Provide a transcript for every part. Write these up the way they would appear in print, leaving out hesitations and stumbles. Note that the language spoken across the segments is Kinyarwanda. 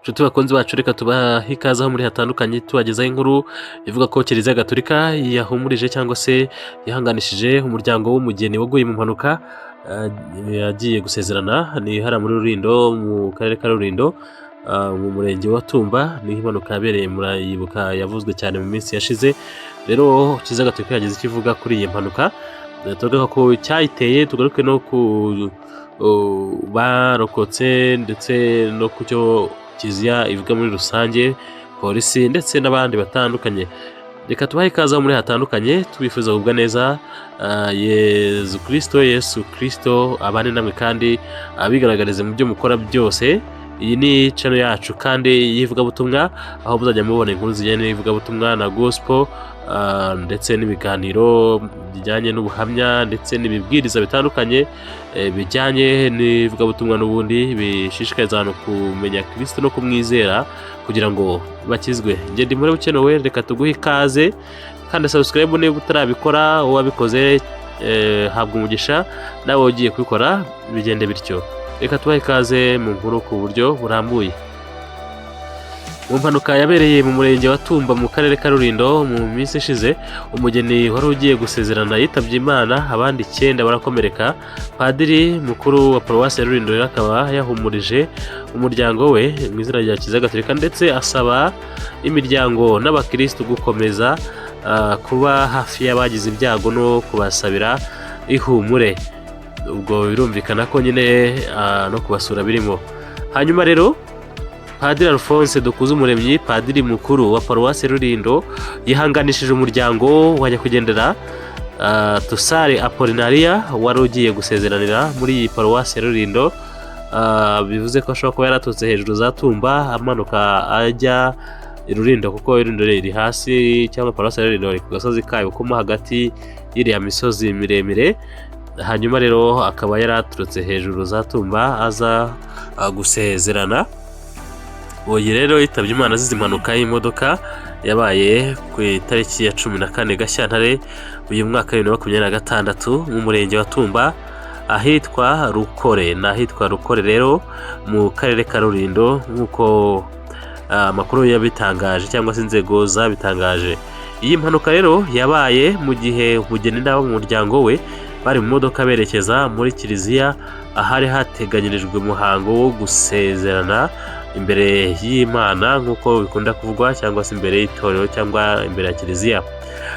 Nshuti bakunzi bacu reka tubaha ikaze aho muri hatandukanye tubagezaho inkuru ivuga ko Kiliziya Gatolika yahumurije cyangwa se yihanganishije umuryango w'umugeni waguye mu mpanuka yagiye gusezerana ni hariya muri Rulindo mu karere ka Rulindo mu murenge wa Tumba. Ni impanuka yabereye murayibuka yavuzwe cyane mu minsi yashize. Rero Kiliziya Gatolika yagize icyo ivuga kuri iyi mpanuka, tuvuga ko cyayiteye, tugaruke no ku barokotse ndetse no ku cyo Kiliziya ivuga muri rusange, polisi ndetse n'abandi batandukanye. Reka tubahe ikaze muri hatandukanye tubifuza kugubwa neza. Yesu Kristo abane namwe kandi abigaragarize mu byo mukora byose. Iyi ni channel yacu kandi yivugabutumwa, aho muzajya mubona inkuru zijyanye n'ivugabutumwa na gospel ndetse n'ibiganiro bijyanye n'ubuhamya ndetse n'ibibwiriza bitandukanye bijyanye n'ivugabutumwa n'ubundi bishishikariza abantu kumenya Kristo no kumwizera kugira ngo bakizwe. Njye ndi muri bukenewe, reka tuguhe ikaze kandi subscribe niba utarabikora, uwabikoze habwa umugisha, nawe ugiye kubikora bigende bityo. Reka tubahe ikaze mu nkuru ku buryo burambuye. Mu mpanuka yabereye mu murenge wa Tumba mu karere ka Rulindo mu minsi ishize, umugeni wari ugiye gusezerana yitabye Imana, abandi 9 barakomereka. Padiri mukuru wa Paruwasi ya Rulindo akaba yahumurije umuryango we mu izina rya Kiliziya Gatolika ndetse asaba imiryango n'abakristo gukomeza kuba hafi y'abagize ibyago no kubasabira ihumure. Ubwo birumvikana ko nyine no kubasura birimo. Hanyuma rero Padiri Alphonse Dukuzumuremyi, padiri mukuru wa Paruwasi ya Rulindo, yihanganishije umuryango wa nyakwigendera Tusare Apolinaria wari ugiye gusezeranira muri iyi Paruwasi ya Rulindo. Bivuze ko ashobora kuba yaratutse hejuru za Tumba amanuka ajya i Rulindo, kuko Rulindo iri hasi cyangwa Paruwasi ya Rulindo iri ku gasozi kayo kuma hagati y'iriya misozi miremire. Hanyuma rero akaba yaraturutse hejuru za Tumba aza gusezerana. Uyu rero yitabye Imana azize impanuka y'imodoka yabaye ku itariki ya 14 Gashyantare uyu mwaka wa 2026 mu murenge wa Tumba ahitwa Rukore. N'ahitwa Rukore rero mu karere ka Rulindo nk'uko amakuru yabitangaje cyangwa se inzego zabitangaje. Iyi mpanuka rero yabaye mu gihe umugeni n'abo mu muryango we bari mu modoka berekeza muri Kiliziya ahari hateganyirijwe umuhango wo gusezerana imbere y'Imana nk'uko bikunda kuvugwa, cyangwa se imbere y'itorero cyangwa imbere ya Kiliziya.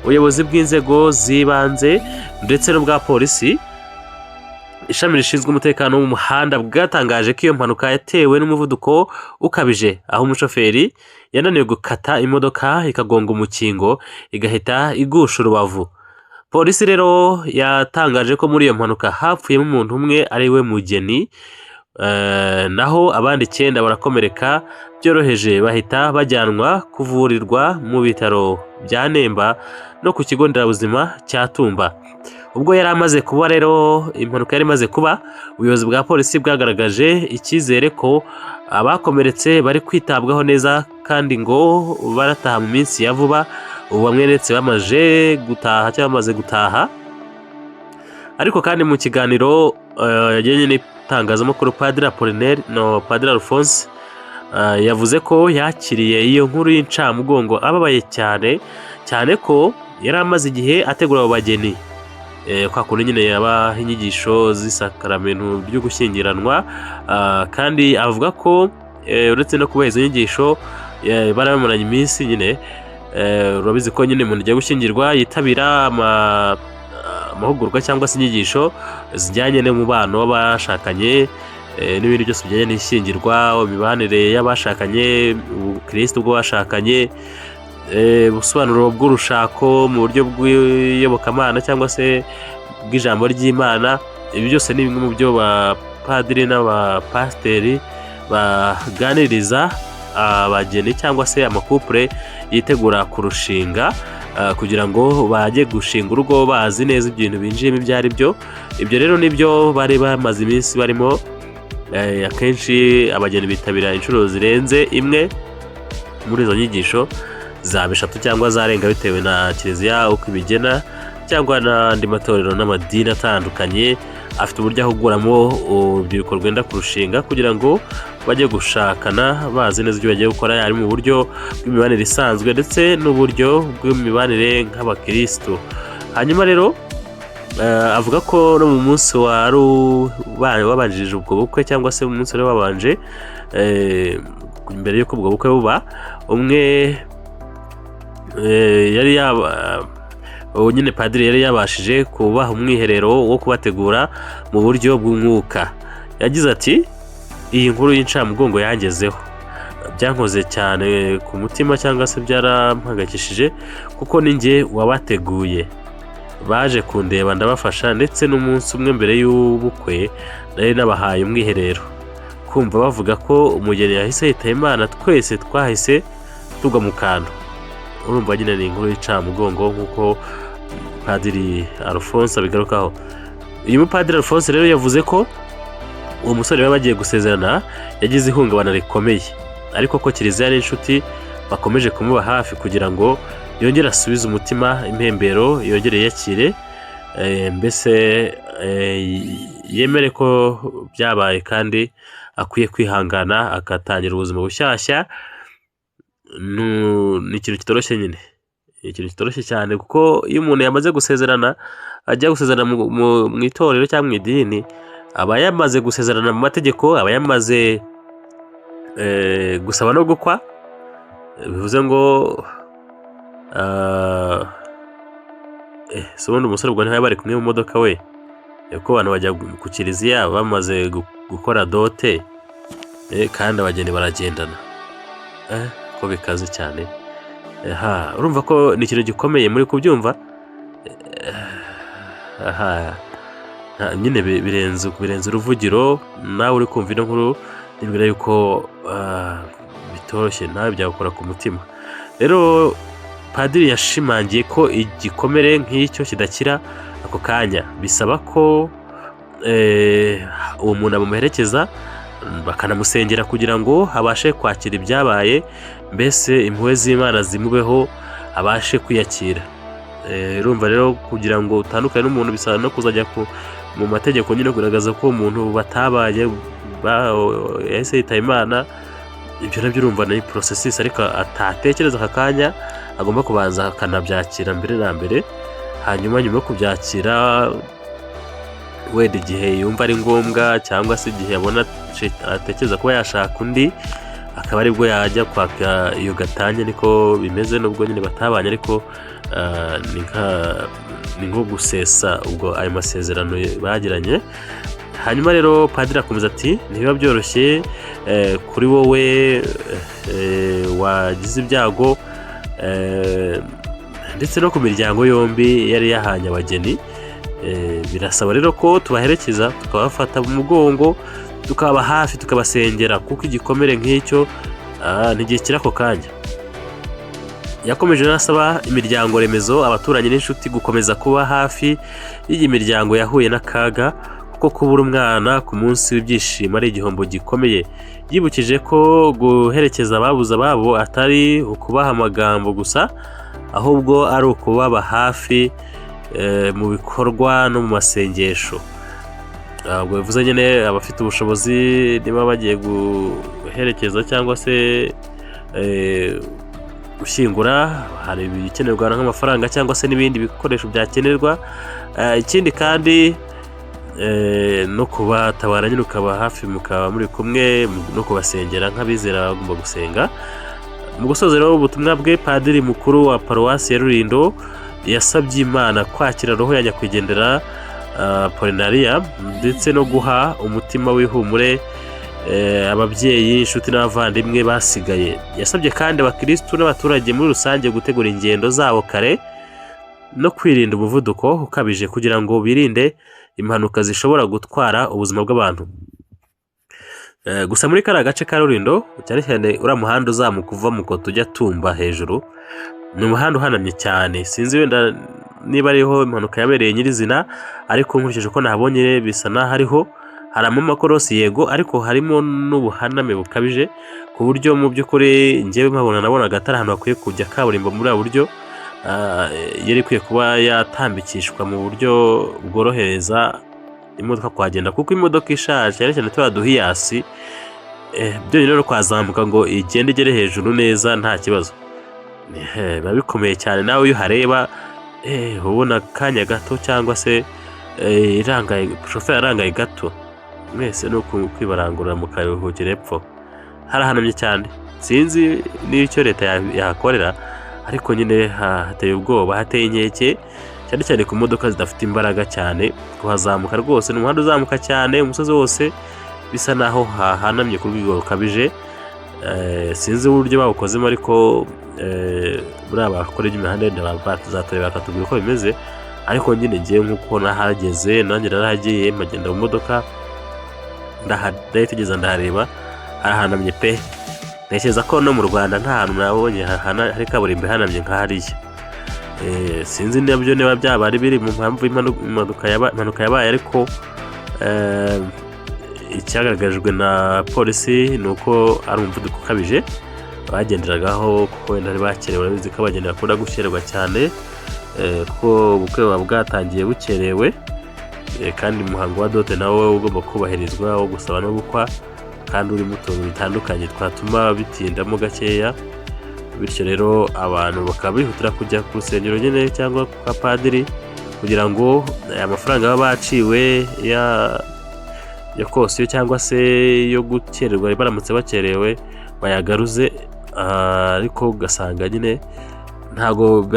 Ubuyobozi bw'inzego z'ibanze ndetse n'ubwa polisi, ishami rishinzwe umutekano mu muhanda, bwatangaje ko iyo mpanuka yatewe n'umuvuduko ukabije, aho umushoferi yananiwe gukata imodoka ikagonga umukingo igahita igusha urubavu. Polisi rero yatangaje ko muri iyo mpanuka hapfuyemo umuntu umwe ari we mugeni, naho abandi 9 barakomereka byoroheje bahita bajyanwa kuvurirwa mu bitaro bya Nemba no ku kigo nderabuzima cya Tumba. Ubwo yari amaze kuba rero impanuka yari imaze kuba, ubuyobozi bwa polisi bwagaragaje icyizere ko abakomeretse bari kwitabwaho neza kandi ngo barataha mu minsi ya vuba. Ubu bamwe ndetse bamaze gutaha. Ariko kandi mu kiganiro yagiranye n'itangazamakuru, Padiri Apolinaire no Padiri Alphonse yavuze ko yakiriye iyo nkuru y'incamugongo ababaye cyane ko yari amaze igihe ategura abo bageni, kwa kundi nyine yaba inyigisho z'isakaramento ryo gushyingiranwa, kandi avuga ko uretse no kuba izo nyigisho baramaranye iminsi nyine. Urabizi ko nyine umuntu agiye gushyingirwa yitabira amahugurwa cyangwa se inyigisho zijyanye n'umubano w'abashakanye n'ibindi byose bijyanye n'ishyingirwa, imibanire y'abashakanye, ubukristo bw'abashakanye, ubusobanuro bw'urushako mu buryo bw'iyobokamana cyangwa se bw'ijambo ry'Imana. Ibi byose ni bimwe mu byo abapadiri n'abapasiteri baganiriza abageni cyangwa se amakupure yitegura kurushinga, kugira ngo bajye gushinga urugo bazi neza ibintu binjiyemo ibyo ari byo. Ibyo rero nibyo bari bamaze iminsi barimo. Akenshi abageni bitabira inshuro zirenze imwe muri izo nyigisho, zaba 3 cyangwa zarenga bitewe na Kiliziya uko ibigena, cyangwa n'andi matorero n'amadini atandukanye afite uburyo ahuguramo urubyiruko rwenda kurushinga kugira ngo bajye gushakana bazi neza ibyo bagiye gukora, ari mu buryo bw'imibanire isanzwe ndetse n'uburyo bw'imibanire nk'abakirisitu. Hanyuma rero avuga ko no mu munsi wabanjirije ubwo bukwe cyangwa se mu munsi wari wabanje mbere y'uko ubwo bukwe buba, umwe yari nyine padiri yari yabashije kubaha umwiherero wo kubategura mu buryo bw'umwuka. Yagize ati iyi nkuru y'incamugongo yangezeho, byankoze cyane ku mutima cyangwa se byarampangayikishije kuko ni njye wabateguye, baje kundeba ndabafasha ndetse n'umunsi umwe mbere y'ubukwe nari nabahaye umwiherero. Kumva bavuga ko umugeni yahise yitaba Imana twese twahise tugwa mu kantu. Urumva nyine ni inkuru y'incamugongo nk'uko Padiri Alphonse abigarukaho. Uyu mupadiri Alphonse rero yavuze ko uwo musore baba bagiye gusezerana yagize ihungabana rikomeye, ariko ko Kiliziya n'inshuti bakomeje kumuba hafi kugira ngo yongere asubize umutima impembero, yongere yakire, mbese yemere ko byabaye kandi akwiye kwihangana agatangira ubuzima bushyashya. Ni ikintu kitoroshye nyine, ikintu kitoroshye cyane kuko iyo umuntu yamaze gusezerana ajya gusezerana mu itorero cyangwa mu idini, aba yamaze gusezerana mu mategeko, aba yamaze gusaba no gukwa. Bivuze ngo si ubundi umusore ubwo ntibari bari kumwe mu modoka we, kuko abantu bajya ku Kiliziya bamaze gukora dote kandi abageni baragendana, ko bikaze cyane. Urumva ko ni ikintu gikomeye muri kubyumva. Nyine birenze uruvugiro, nawe uri kumva ino nkuru nibwira yuko bitoroshye, nawe byagukora ku mutima. Rero padiri yashimangiye ko igikomere nk'icyo kidakira ako kanya, bisaba ko uwo muntu amuherekeza bakanamusengera kugira ngo abashe kwakira ibyabaye, mbese impuhwe z'Imana zimubeho abashe kwiyakira. Urumva rero kugira ngo utandukane n'umuntu bisaba no kuzajya mu mategeko nyine kugaragaza ko umuntu batabaye yahise yitaba Imana. Ibyo nabyo urumva ni processus, ariko atatekereza aka kanya agomba kubanza akanabyakira mbere na mbere, hanyuma nyuma yo kubyakira wenda igihe yumva ari ngombwa cyangwa se igihe abona atekereza kuba yashaka undi, akaba aribwo yajya kwaka iyo gatanya. Niko bimeze, nubwo nyine batabanye, ariko ni nko gusesa ubwo ayo masezerano bagiranye. Hanyuma rero padiri akomeza ati ntibiba byoroshye kuri wowe wagize ibyago, ndetse no ku miryango yombi yari yahanye abageni. Birasaba rero ko tubaherekeza, tukabafata mu mugongo, tukaba hafi, tukabasengera, kuko igikomere nk'icyo ntigikira ako kanya. Yakomeje asaba imiryango remezo, abaturanyi n'inshuti gukomeza kuba hafi y'iyi miryango yahuye n'akaga, kuko kubura umwana ku munsi w'ibyishimo ari igihombo gikomeye. Yibukije ko guherekeza ababuze ababo atari ukubaha amagambo gusa, ahubwo ari ukubaba hafi mu bikorwa no mu masengesho. Ubwo bivuze nyine abafite ubushobozi niba bagiye guherekeza cyangwa se gushyingura, hari ibikenerwa nk'amafaranga cyangwa se n'ibindi bikoresho byakenerwa. Ikindi kandi no kubatabara nyine ukaba hafi, mukaba muri kumwe no kubasengera nk'abizera bagomba gusenga. Mu gusoza rero ubutumwa bwe, padiri mukuru wa paruwasi ya Rulindo yasabye Imana kwakira roho ya nyakwigendera Apollinaria, ndetse no guha umutima w'ihumure ababyeyi, inshuti n'abavandimwe basigaye. Yasabye kandi abakirisitu n'abaturage muri rusange gutegura ingendo zabo kare no kwirinda umuvuduko ukabije kugira ngo birinde impanuka zishobora gutwara ubuzima bw'abantu. Gusa muri kariya gace ka Rulindo cyane cyane uriya muhanda uzamuka uva mu Koto ujya Tumba hejuru, ni umuhanda uhanamye cyane. Sinzi wenda niba ariho impanuka yabereye nyirizina, ariko nkurikije ko nahabonye bisa naho hariho harimo amakorosi yego, ariko harimo n'ubuhaname bukabije ku buryo mu by'ukuri njyewe nabonaga atari ahantu hakwiye kujya kaburimbo muri ubu buryo. Yari ikwiye kuba yatambikishwa mu buryo bworohereza imodoka kuhagenda, kuko imodoka ishaje cyane cyane turiya duhiyasi byonyine no kwazamuka ngo igende igere hejuru neza nta kibazo biba bikomeye cyane. nawe iyo uhareba ubona akanya gato cyangwa se shoferi arangaye gato, mwese ni ukwibarangurura mukaruhukira epfo. harahanamye cyane, sinzi n'icyo leta yahakorera, ariko nyine hateye ubwoba, hateye inkeke cyane cyane ku modoka zidafite imbaraga cyane. kuhazamuka rwose ni umuhanda uzamuka cyane, umusozi wose bisa naho hahanamye ku rwego rukabije. sinzi uburyo bawukozemo, ariko buriya bakora imihanda yenda bazatorera bakatubwira uko bimeze. ariko nyine ngiye nk'uko nahageze, nanjye narahagiye mpagenda mu modoka ndahitegereza ndahareba, harahanamye pe. ntekereza ko no mu Rwanda nta hantu nabonye hari kaburimbo ihanamye nka hariya. sinzi nabyo niba byaba ari biri mu mpamvu impanuka yabaye, ariko icyagaragajwe na polisi ni uko ari umuvuduko ukabije bagenderagaho, kuko wenda bari bakerewe. urabizi ko abageni bakunda gukererwa cyane, kuko ubukwe buba bwatangiye bukerewe, kandi umuhango wa dote nawo ugomba kubahirizwa wo gusaba no gukwa, kandi urimo utuntu bitandukanye twatuma bitindamo gakeya. bityo rero abantu bakaba bihutira kujya ku rusengero nyine cyangwa kwa padiri, kugira ngo aya mafaranga baba baciwe ya kosiyo cyangwa se yo gukererwa baramutse bakerewe bayagaruze. ariko ugasanga nyine ntabwo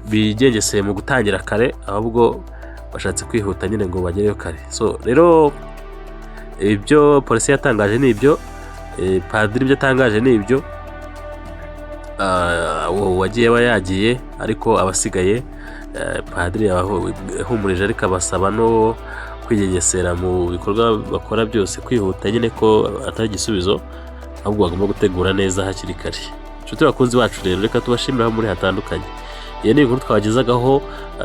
bigengeseye mu gutangira kare, ahubwo bashatse kwihuta nyine ngo bagereyo kare. so rero ibyo polisi yatangaje ni ibyo, padiri ibyo atangaje ni ibyo. wagiye aba yagiye, ariko abasigaye padiri yahumurije, ariko abasaba no kwigengesera mu bikorwa bakora byose, kwihuta nyine ko atari igisubizo, ahubwo bagomba gutegura neza hakiri kare. inshuti bakunzi bacu rero, reka tubashimire aho muri hatandukanye. iyi ni inkuru twagezagaho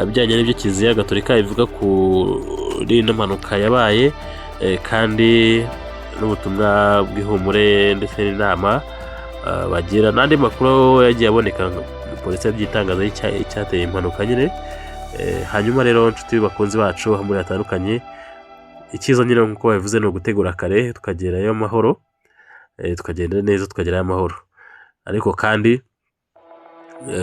bijyanye n'ibyo Kiliziya Gatolika ivuga kuri ino mpanuka yabaye, kandi n'ubutumwa bw'ihumure ndetse n'inama bagira, n'andi makuru yagiye aboneka polisi yagitangaza icyateye impanuka nyine. hanyuma rero inshuti bakunzi bacu aho muri hatandukanye, icyiza nyine nk'uko babivuze ni ugutegura kare tukagerayo amahoro, tukagenda neza tukagerayo amahoro. ariko kandi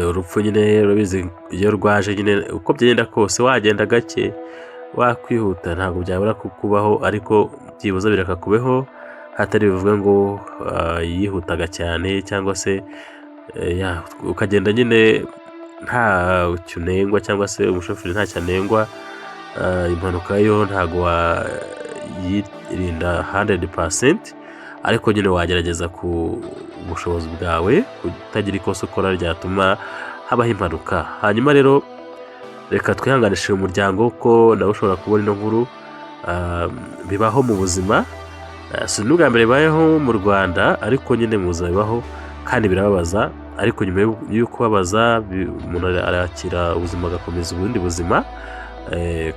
urupfu nyine urabizi iyo rwaje nyine uko byagenda kose, wagenda gake wakwihuta ntabwo byabura kukubaho, ariko byibuze birakakubeho, hatari bivuga ngo yihutaga cyane cyangwa se ukagenda nyine nta cyunengwa, cyangwa se umushoferi nta cyanengwa. impanuka yo ntabwo wayirinda 100%, ariko nyine wagerageza ku bushobozi bwawe kutagira ikosa ukora ryatuma habaho impanuka. hanyuma rero reka twihanganishe umuryango ko nawe ushobora kubona ino nkuru. bibaho mu buzima, si n'ubwa mbere bibayeho mu Rwanda, ariko nyine mu buzima bibaho kandi birababaza. ariko nyuma yo kubabaza umuntu arakira ubuzima agakomeza ubundi buzima.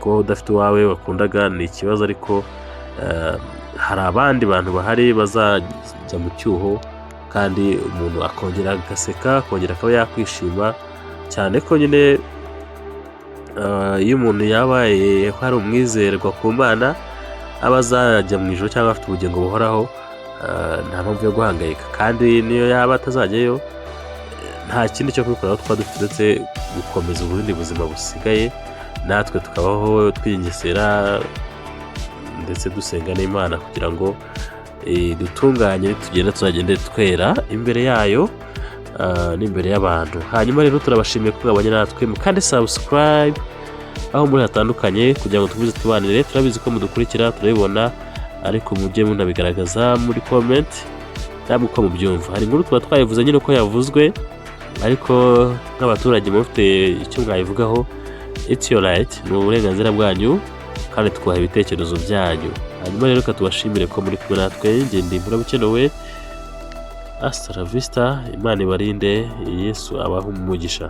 kuba udafite uwawe wakundaga ni ikibazo, ariko hari abandi bantu bahari bazajya mu cyuho, kandi umuntu akongera agaseka, akongera akaba yakwishima cyane. ko nyine iyo umuntu yabaye hari umwizerwa ku Mana, aba azajya mu ijoro cyangwa afite ubugingo buhoraho, nta mpamvu yo guhangayika. kandi niyo yaba atazajyayo, nta kindi cyo kwikoraho twaba dufite uretse gukomeza ubundi buzima busigaye, natwe tukabaho twigengesera ndetse dusenga n'Imana kugira ngo dutunganye, tugenda tuzagende twera imbere yayo n'imbere y'abantu. hanyuma rero turabashimiye ko mwabanye natwe, kandi subscribe aho muri hatandukanye kugira ngo tuvuze tubanire. turabizi ko mudukurikira, turabibona, ariko mujye munabigaragaza muri comment namwe uko mubyumva. hari inkuru tuba twayivuze nyine uko yavuzwe, ariko nk'abaturage mufite icyo mwayivugaho, it's your right, ni uburenganzira bwanyu, kandi twubaha ibitekerezo byanyu. hanyuma rero tubashimire ko muri kumwe natwe. ngende murabukenewe. hasta la vista. Imana ibarinde. Yesu abahe umugisha.